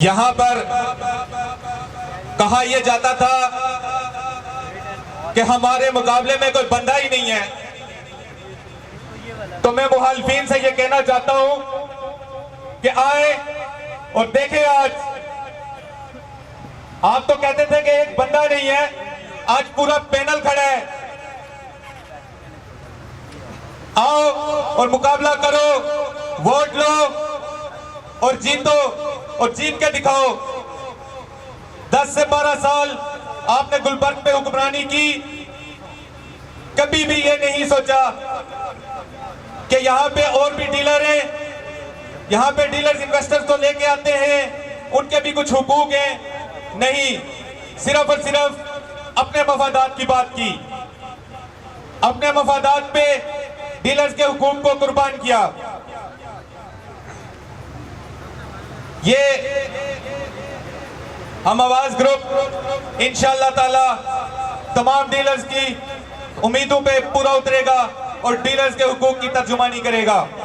यहां पर कहा यह जाता था कि हमारे मुकाबले में कोई बंदा ही नहीं है। तो मैं मुखालिफिन से यह कहना चाहता हूं कि आए और देखें। आज आप तो कहते थे कि एक बंदा नहीं है, आज पूरा पैनल खड़ा है। आओ और मुकाबला करो, वोट लो और जीतो और जीत के दिखाओ। 10 से 12 साल आपने गुलबर्ग पे हुक्मरानी की, कभी भी ये नहीं सोचा कि यहाँ पे और भी डीलर हैं, यहाँ पे डीलर्स इन्वेस्टर्स को लेके आते हैं, उनके भी कुछ हुकूक हैं। नहीं, सिर्फ और सिर्फ अपने मफादात की बात की, अपने मफादात पे डीलर्स के हुकूक को कुर्बान किया। ये हम आवाज ग्रुप इंशाअल्लाह ताला तमाम डीलर्स की उम्मीदों पे पूरा उतरेगा और डीलर्स के हुकूक की तर्जुमानी करेगा।